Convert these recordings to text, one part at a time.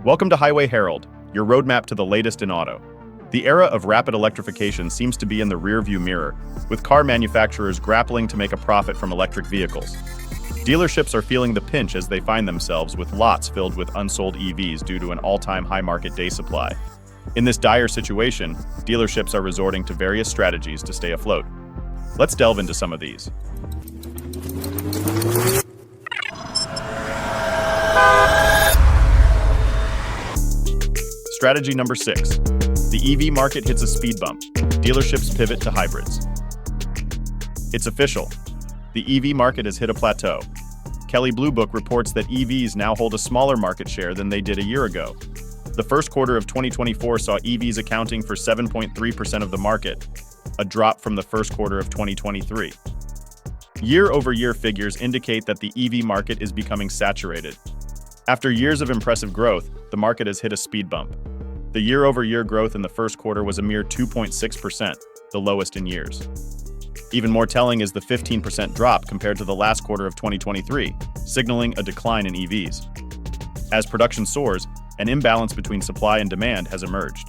Welcome to Highway Herald, your roadmap to the latest in auto. The era of rapid electrification seems to be in the rearview mirror, with car manufacturers grappling to make a profit from electric vehicles. Dealerships are feeling the pinch as they find themselves with lots filled with unsold EVs due to an all-time high market day supply. In this dire situation, dealerships are resorting to various strategies to stay afloat. Let's delve into some of these. Strategy number 6. The EV market hits a speed bump. Dealerships pivot to hybrids. It's official. The EV market has hit a plateau. Kelley Blue Book reports that EVs now hold a smaller market share than they did a year ago. The first quarter of 2024 saw EVs accounting for 7.3% of the market, a drop from the first quarter of 2023. Year-over-year figures indicate that the EV market is becoming saturated. After years of impressive growth, the market has hit a speed bump. The year-over-year growth in the first quarter was a mere 2.6%, the lowest in years. Even more telling is the 15% drop compared to the last quarter of 2023, signaling a decline in EVs. As production soars, an imbalance between supply and demand has emerged.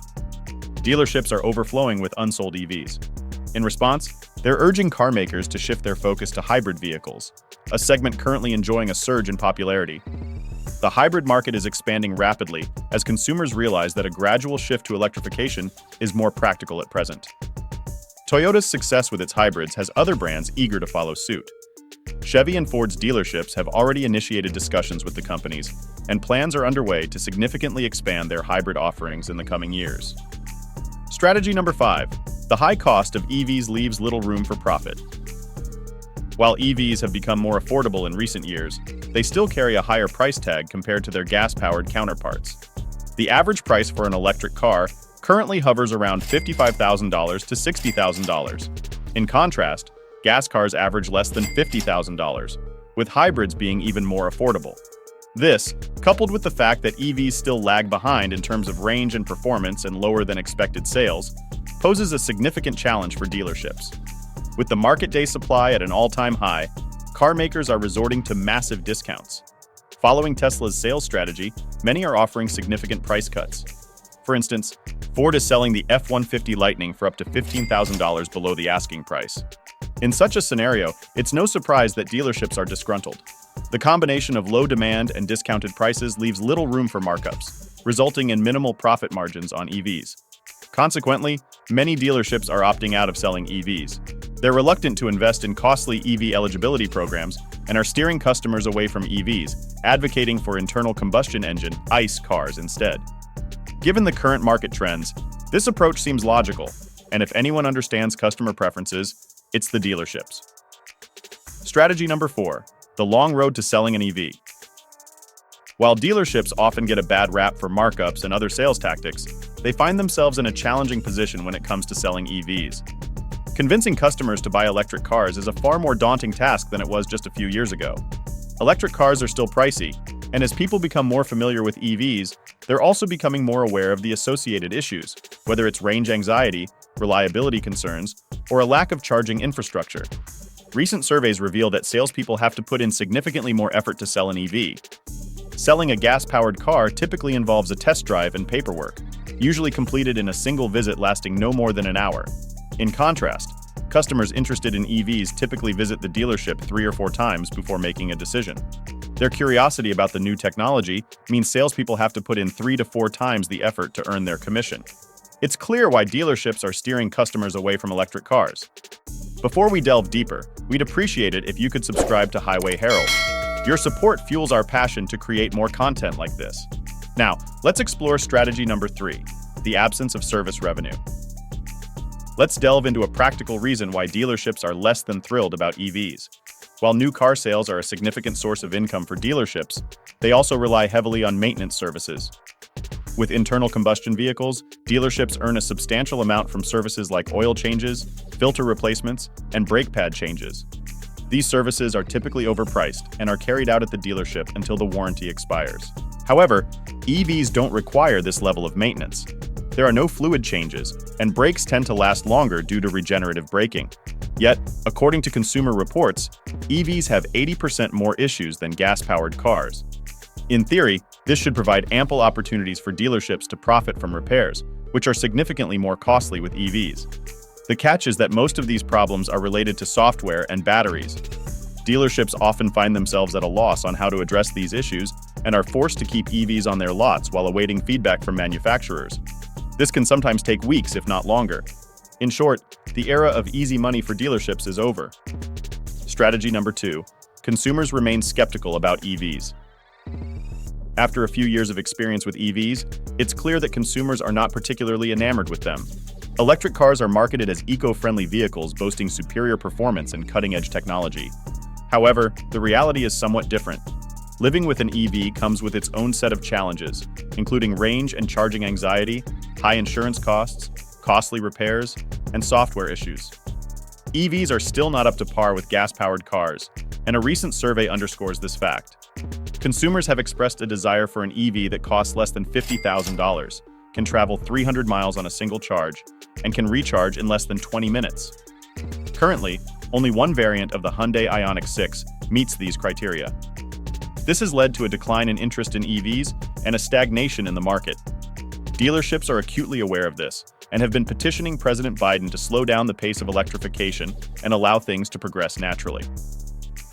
Dealerships are overflowing with unsold EVs. In response, they're urging car makers to shift their focus to hybrid vehicles, a segment currently enjoying a surge in popularity. The hybrid market is expanding rapidly as consumers realize that a gradual shift to electrification is more practical at present. Toyota's success with its hybrids has other brands eager to follow suit. Chevy and Ford's dealerships have already initiated discussions with the companies, and plans are underway to significantly expand their hybrid offerings in the coming years. Strategy number 5. The high cost of EVs leaves little room for profit. While EVs have become more affordable in recent years, they still carry a higher price tag compared to their gas-powered counterparts. The average price for an electric car currently hovers around $55,000 to $60,000. In contrast, gas cars average less than $50,000, with hybrids being even more affordable. This, coupled with the fact that EVs still lag behind in terms of range and performance and lower than expected sales, poses a significant challenge for dealerships. With the market day supply at an all-time high, car makers are resorting to massive discounts. Following Tesla's sales strategy, many are offering significant price cuts. For instance, Ford is selling the F-150 Lightning for up to $15,000 below the asking price. In such a scenario, it's no surprise that dealerships are disgruntled. The combination of low demand and discounted prices leaves little room for markups, resulting in minimal profit margins on EVs. Consequently, many dealerships are opting out of selling EVs. They're reluctant to invest in costly EV eligibility programs and are steering customers away from EVs, advocating for internal combustion engine (ICE) cars instead. Given the current market trends, this approach seems logical, and if anyone understands customer preferences, it's the dealerships. Strategy number 4. The long road to selling an EV. While dealerships often get a bad rap for markups and other sales tactics, they find themselves in a challenging position when it comes to selling EVs. Convincing customers to buy electric cars is a far more daunting task than it was just a few years ago. Electric cars are still pricey, and as people become more familiar with EVs, they're also becoming more aware of the associated issues, whether it's range anxiety, reliability concerns, or a lack of charging infrastructure. Recent surveys reveal that salespeople have to put in significantly more effort to sell an EV. Selling a gas-powered car typically involves a test drive and paperwork, usually completed in a single visit lasting no more than an hour. In contrast, customers interested in EVs typically visit the dealership 3 or 4 times before making a decision. Their curiosity about the new technology means salespeople have to put in 3 to 4 times the effort to earn their commission. It's clear why dealerships are steering customers away from electric cars. Before we delve deeper, we'd appreciate it if you could subscribe to Highway Herald. Your support fuels our passion to create more content like this. Now, let's explore strategy number 3, the absence of service revenue. Let's delve into a practical reason why dealerships are less than thrilled about EVs. While new car sales are a significant source of income for dealerships, they also rely heavily on maintenance services. With internal combustion vehicles, dealerships earn a substantial amount from services like oil changes, filter replacements, and brake pad changes. These services are typically overpriced and are carried out at the dealership until the warranty expires. However, EVs don't require this level of maintenance. There are no fluid changes, and brakes tend to last longer due to regenerative braking. Yet, according to Consumer Reports, EVs have 80% more issues than gas-powered cars. In theory, This should provide ample opportunities for dealerships to profit from repairs, which are significantly more costly with EVs. The catch is that most of these problems are related to software and batteries. Dealerships often find themselves at a loss on how to address these issues and are forced to keep EVs on their lots while awaiting feedback from manufacturers. This can sometimes take weeks, if not longer. In short, the era of easy money for dealerships is over. Strategy number 2. Consumers remain skeptical about EVs. After a few years of experience with EVs, it's clear that consumers are not particularly enamored with them. Electric cars are marketed as eco-friendly vehicles boasting superior performance and cutting-edge technology. However, the reality is somewhat different. Living with an EV comes with its own set of challenges, including range and charging anxiety, high insurance costs, costly repairs, and software issues. EVs are still not up to par with gas-powered cars, and a recent survey underscores this fact. Consumers have expressed a desire for an EV that costs less than $50,000, can travel 300 miles on a single charge, and can recharge in less than 20 minutes. Currently, only one variant of the Hyundai Ioniq 6 meets these criteria. This has led to a decline in interest in EVs and a stagnation in the market. Dealerships are acutely aware of this and have been petitioning President Biden to slow down the pace of electrification and allow things to progress naturally.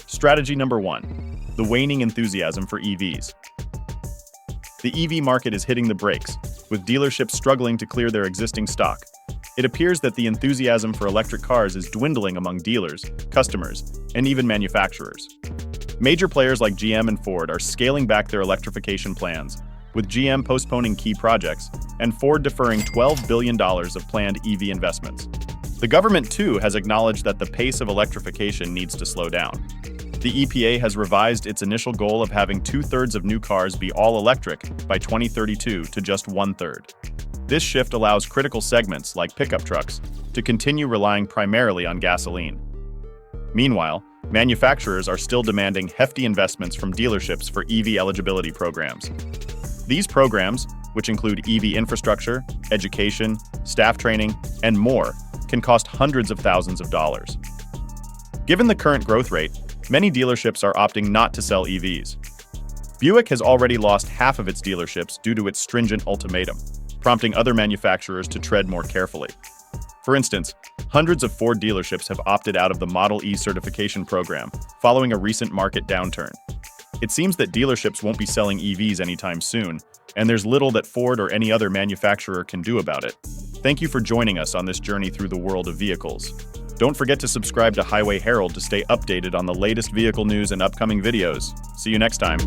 Strategy number 1. The waning enthusiasm for EVs. The EV market is hitting the brakes, with dealerships struggling to clear their existing stock. It appears that the enthusiasm for electric cars is dwindling among dealers, customers, and even manufacturers. Major players like GM and Ford are scaling back their electrification plans, with GM postponing key projects and Ford deferring $12 billion of planned EV investments. The government, too, has acknowledged that the pace of electrification needs to slow down. The EPA has revised its initial goal of having 2/3 of new cars be all electric by 2032 to just 1/3. This shift allows critical segments, like pickup trucks, to continue relying primarily on gasoline. Meanwhile, manufacturers are still demanding hefty investments from dealerships for EV eligibility programs. These programs, which include EV infrastructure, education, staff training, and more, can cost hundreds of thousands of dollars. Given the current growth rate, many dealerships are opting not to sell EVs. Buick has already lost half of its dealerships due to its stringent ultimatum, prompting other manufacturers to tread more carefully. For instance, hundreds of Ford dealerships have opted out of the Model E certification program following a recent market downturn. It seems that dealerships won't be selling EVs anytime soon, and there's little that Ford or any other manufacturer can do about it. Thank you for joining us on this journey through the world of vehicles. Don't forget to subscribe to Highway Herald to stay updated on the latest vehicle news and upcoming videos. See you next time.